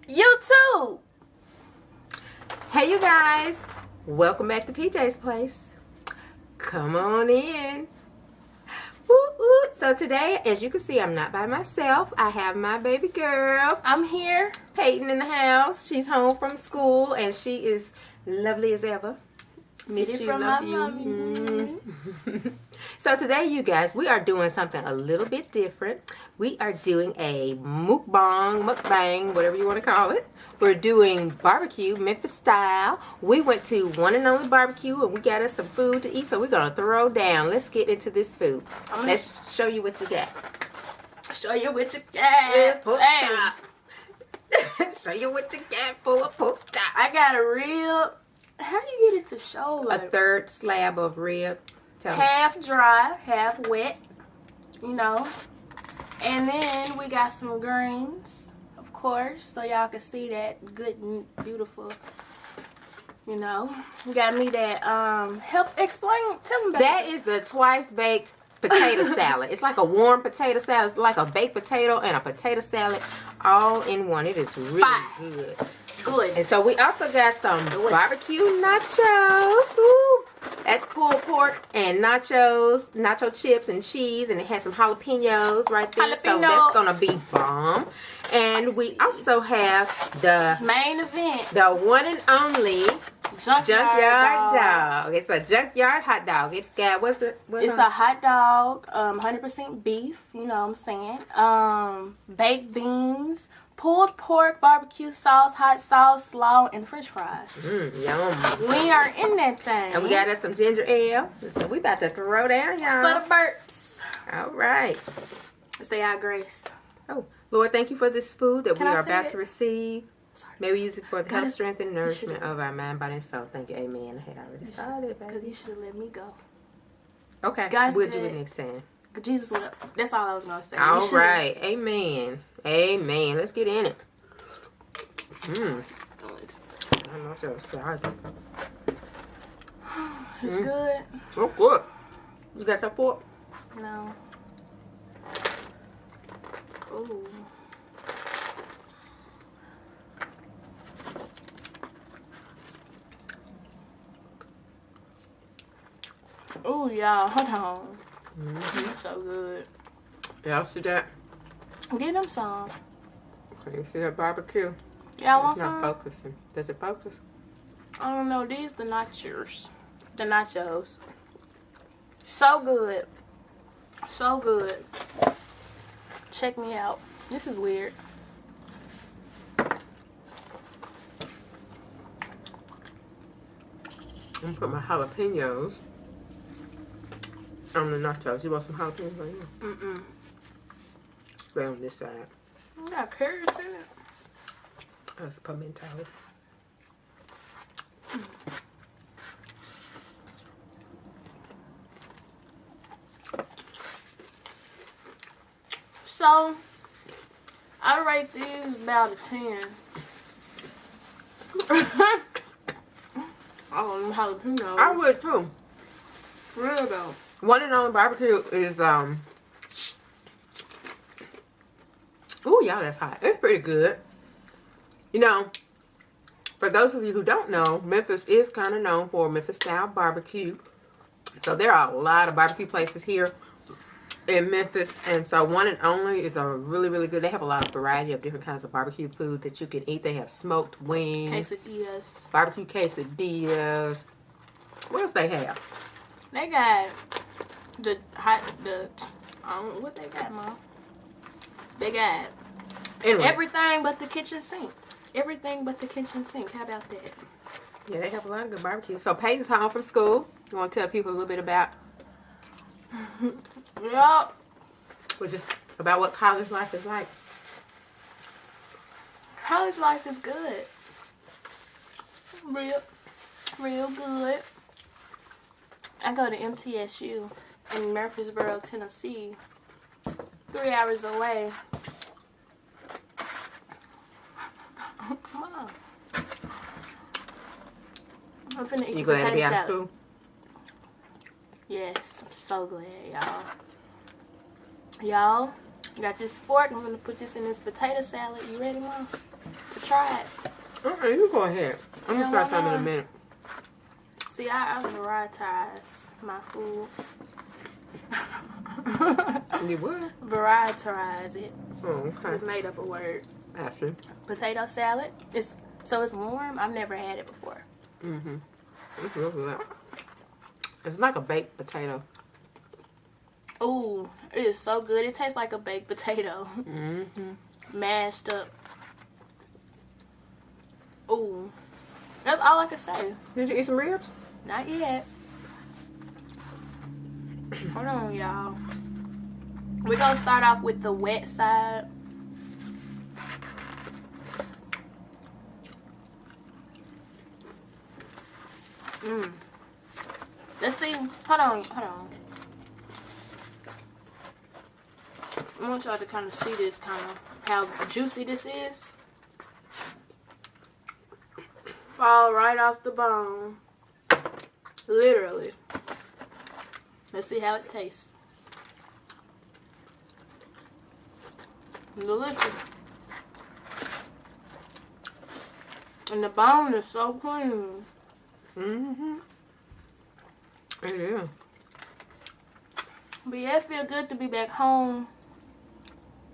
YouTube. Hey you guys, welcome back to PJ's Place. Come on in. Woo, woo. So today, as you can see, I'm not by myself. I have my baby girl. I'm here. Peyton in the house. She's home from school and she is lovely as ever. Miss Get it you, from love my you. mommy. So today, you guys, we are doing something a little bit different. We are doing a mukbang, whatever you want to call it. We're doing barbecue, Memphis style. We went to One and Only BBQ and we got us some food to eat, so we're going to throw down. Let's get into this food. Let's show you what you got. Show you what you got. Pork chop. Show you what you got full of pork chop. I got a rib. How do you get it to show? A third slab of rib. Half dry, half wet, you know. And then we got some greens, of course, so y'all can see that good and beautiful, you know. We got me that, tell them about that. Is the twice baked potato salad. It's like a warm potato salad. It's like a baked potato and a potato salad all in one. It is really good. Good. And so we also got some barbecue nachos. Woo. That's pulled pork and nachos, nacho chips and cheese, and it has some jalapenos right there. So that's gonna be bomb. And we also have the main event, the one and only junkyard dog. It's a junkyard hot dog. It's got it's a hot dog, 100% beef. You know what I'm saying? Baked beans, pulled pork, barbecue sauce, hot sauce, slaw, and French fries. Yum. We are in that thing. And we got us some ginger ale. So we about to throw down, y'all. For the burps. All right. Let's say our grace. Oh, Lord, thank you for this food that we are about to receive. Sorry. May we use it for the health, strength, and nourishment of our mind, body, and soul. Thank you. Amen. I had already started, baby. Because you should have let me go. Okay. Guys, we'll do it next time. Jesus will. That's all I was going to say. All right. Amen. Amen. Let's get in it. I'm not so excited. It's good. Oh, good. You got that pork? No. Ooh. Oh, y'all, hold on. So good. Y'all see that? Get them some. You see that barbecue? Y'all want some? some? It's not focusing. Does it focus? I don't know. These the nachos. The nachos. So good. So good. Check me out. This is weird. I'm gonna put my jalapenos on the nachos. You want some jalapenos right now? Mm-mm. Stay on this side. I got carrots in it. That's pimentos. So, I rate these about a 10. Oh, them jalapenos. I would too. Real though. One and Only barbecue is ooh, y'all, that's hot. It's pretty good. You know, for those of you who don't know, Memphis is kind of known for Memphis style barbecue. So there are a lot of barbecue places here in Memphis, and so One and Only is a really, really good. They have a lot of variety of different kinds of barbecue food that you can eat. They have smoked wings, Quesadillas, barbecue quesadillas. What else they have? They got what they got, Mom? They got everything but the kitchen sink. Everything but the kitchen sink. How about that? Yeah, they have a lot of good barbecue. So Peyton's home from school. You want to tell people a little bit about? Yup. Which is about what college life is like. College life is good. Real good. I go to MTSU in Murfreesboro, Tennessee. 3 hours away. Come on. I'm finna eat You glad to be out of salad. school? Yes, I'm so glad, y'all. Y'all, Got this fork. I'm gonna put this in this potato salad. You ready, Mom? To try it. Okay, you go ahead. I'm gonna try something in a minute. See, I varietize my food. You what? Varietize it. Oh, okay. It's made up a word. Actually. Potato salad. It's warm. I've never had it before. Mm-hmm. It's real good. It's like a baked potato. Ooh, it is so good. It tastes like a baked potato. Mm-hmm. Mashed up. Ooh. That's all I can say. Did you eat some ribs? Not yet. Hold on, y'all. We're gonna start off with the wet side. Let's see. Hold on. I want y'all to kind of see this, how juicy this is. Fall right off the bone. Literally. Let's see how it tastes. Delicious. And the bone is so clean. Mm-hmm. It is. But yeah, it feels good to be back home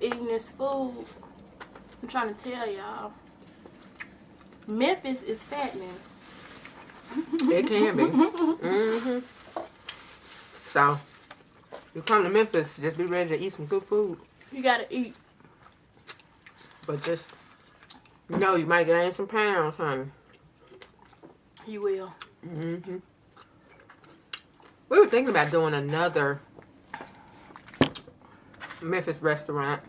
eating this food. I'm trying to tell y'all. Memphis is fattening. It can be. Mm-hmm. So, you come to Memphis, just be ready to eat some good food. You gotta eat. But just, you know, you might gain some pounds, honey. You will. Mm-hmm. We were thinking about doing another Memphis restaurant.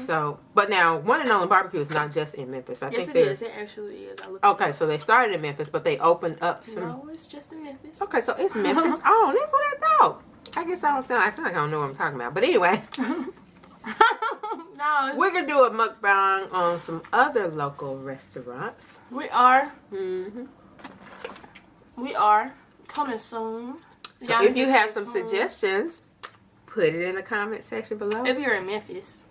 So, but now, One and Only BBQ is not just in Memphis. I yes, think it is. It actually is. Okay, so they started in Memphis, but they opened up some. No, it's just in Memphis. Okay, so it's Memphis. Oh, that's what I thought. I guess I sound like I don't know what I'm talking about. But anyway, No, we could do a mukbang on some other local restaurants. we are. Mm-hmm. We are coming soon. So Y'all if you just have stay some tuned. suggestions, put it in the comment section below. If you're in Memphis,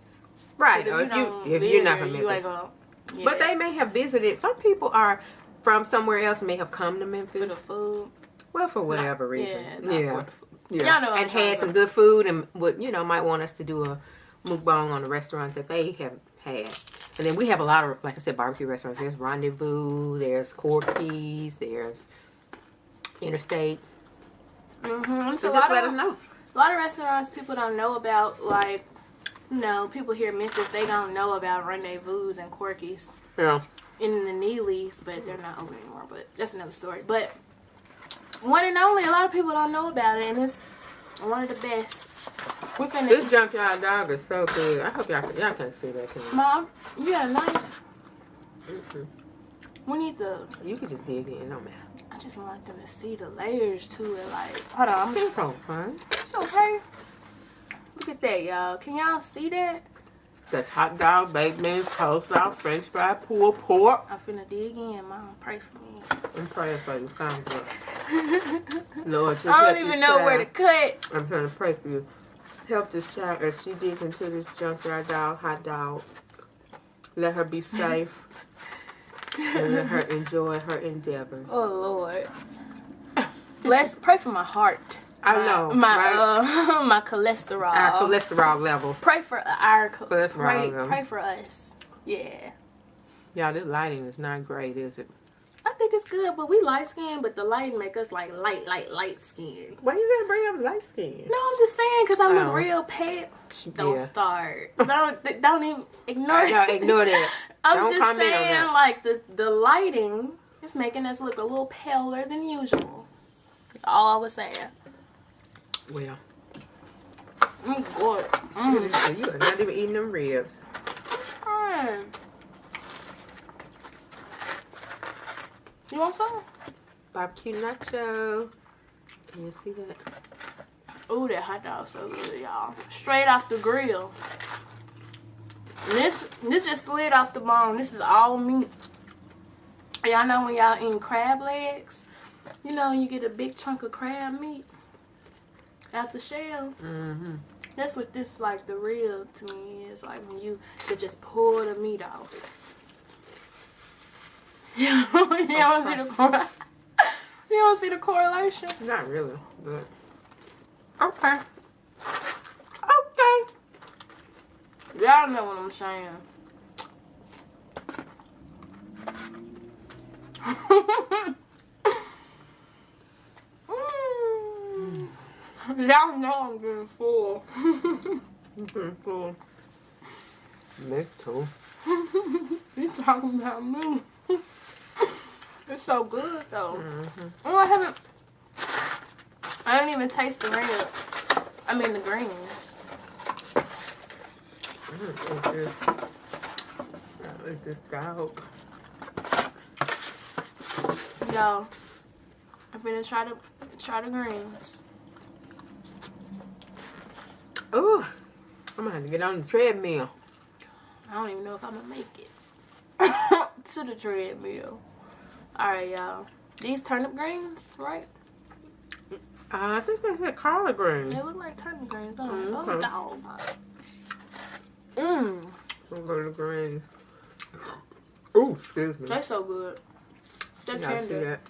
Right, if or if you're not from you Memphis. ain't gonna. Yeah. But they may have visited. Some people are from somewhere else and may have come to for Memphis. the food. Well, for whatever reason. Yeah, not for the food. Yeah. Y'all know what and I'm talking had some about. good food and would, might want us to do a mukbang on the restaurants that they have had. And then we have a lot of, like I said, barbecue restaurants. There's Rendezvous, there's Corky's, there's Interstate. Mm-hmm. So just let us know. A lot of restaurants people don't know about, like, people here in Memphis, they don't know about Rendezvous and Corky's. Yeah. In the Neely's, but they're not open anymore, but that's another story. But One and Only, a lot of people don't know about it, and it's one of the best. This junkyard dog is so good. I hope y'all can see that. Can you? Mom, you got a knife? Mm-hmm. We need the... You can just dig in, no matter. I just want them to see the layers to it, like... Hold on. It's so fun. It's okay. Look at that, y'all. Can y'all see that? That's hot dog, baked beans, coleslaw, french fry, pulled pork. I'm finna dig in, Mom. Pray for me. I'm praying for you. Come on. Lord, just I help don't even this know child. where to cut. I'm trying to pray for you. Help this child as she digs into this junkyard dog, hot dog. Let her be safe. And let her enjoy her endeavors. Oh, Lord. Pray for my heart. I know. My cholesterol. Our cholesterol level. Pray for our Cholesterol level. Pray for us. Yeah. Y'all, this lighting is not great, is it? I think it's good, but we light skinned, but the lighting make us like light skin. Why you gotta bring up light skin? No, I'm just saying because I look Oh. real pale. Don't Yeah. start. Don't even ignore it. No, ignore that. I'm Don't just comment on saying, that. like the lighting is making us look a little paler than usual. That's all I was saying. Well, Good. you are not even eating them ribs. You want some? Barbecue nacho. Can you see that? Ooh, that hot dog's so good, y'all. Straight off the grill. And this just slid off the bone. This is all meat. Y'all know when y'all eating crab legs, you get a big chunk of crab meat out the shell. Mm-hmm. That's what this, like, the real to me is. Like, when you could just pull the meat off. You don't see the you don't see the correlation? Not really, but okay. Okay. Y'all know what I'm saying. Y'all know I'm getting full. I'm getting full. Me too. You talking about me? It's so good though. Oh, I didn't even taste the ribs. I mean the greens. Eat this dog. Yo, I'm gonna try the greens. Ooh, I'm gonna have to get on the treadmill. I don't even know if I'm gonna make it to the treadmill. Alright, y'all. These turnip greens, right? I think they said collard greens. They look like turnip greens, don't they? Okay. Oh, dog. Some of the greens. Ooh, excuse me. They're so good. They're You gotta see tender. that.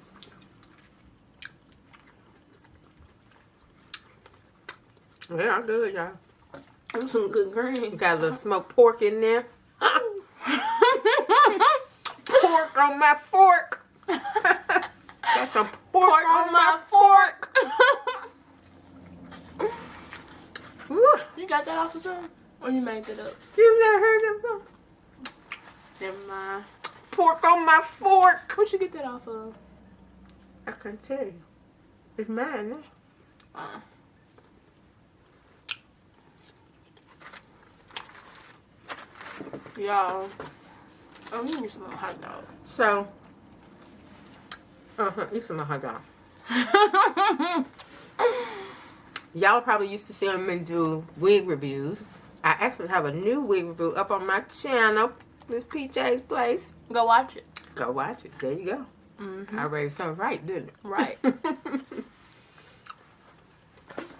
Yeah, I'm good, y'all. Them some good greens. Got a little smoked pork in there. Pork on my fork. Got some pork on my fork. You got that off of something? Or you made that up? You never heard that before? Never mind. Pork on my fork. Where'd you get that off of? I can't tell you. It's mine, huh? Y'all. Oh, you need some more hot dog. So, eat some hot dog. Y'all probably used to see me do wig reviews. I actually have a new wig review up on my channel, Miss PJ's Place. Go watch it. Go watch it. There you go. I raised something right, didn't it? Right.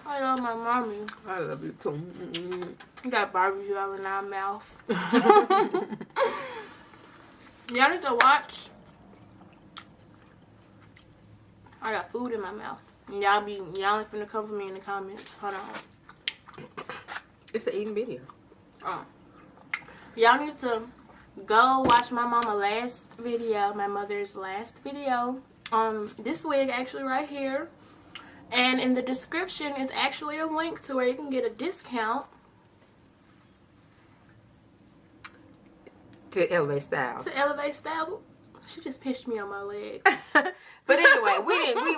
I love my mommy. I love you too. We got barbecue all in our mouth. Y'all need to watch. I got food in my mouth. Y'all ain't finna come for me in the comments. Hold on. It's an eating video. Y'all need to go watch my mother's last video. This wig actually right here. And in the description is actually a link to where you can get a discount. To Elevate Styles. To Elevate Styles. She just pitched me on my leg. But anyway,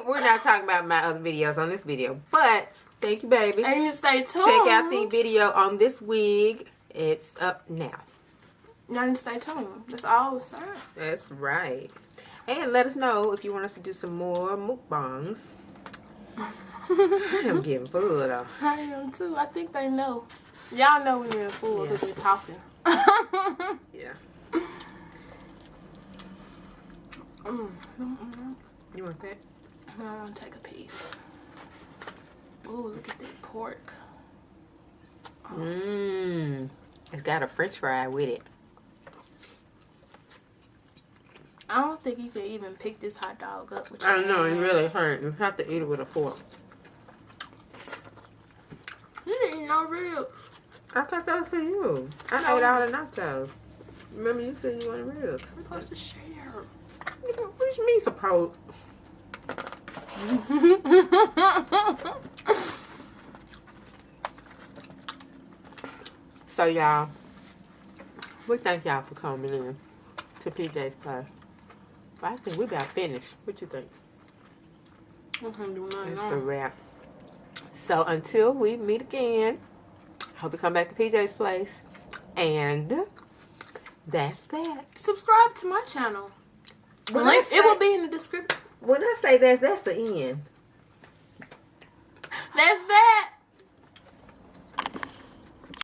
we're not talking about my other videos on this video. But thank you, baby. And you stay tuned. Check out the video on this wig. It's up now. Y'all need to stay tuned. That's all it's saying. That's right. And let us know if you want us to do some more mukbangs. I'm getting full though. I am too. I think they know. Y'all know when you're full because we're talking. Yeah. You want that? I want to take a piece. Ooh, look at that pork. It's got a french fry with it. I don't think you can even pick this hot dog up with your I know, it hands. really hurt. You have to eat it with a fork. You didn't eat no ribs. I thought that was for you. I ate all the nachos. Remember you said you wanted ribs. We're supposed to share. Which means supposed. So y'all, we thank y'all for coming in to PJ's Place. But I think we about finished. What you think? I can't do nothing. It's a wrap. So until we meet again, hope to come back to PJ's Place. And that's that. Subscribe to my channel. Link, it will be in the description. When I say that's the end. That's that.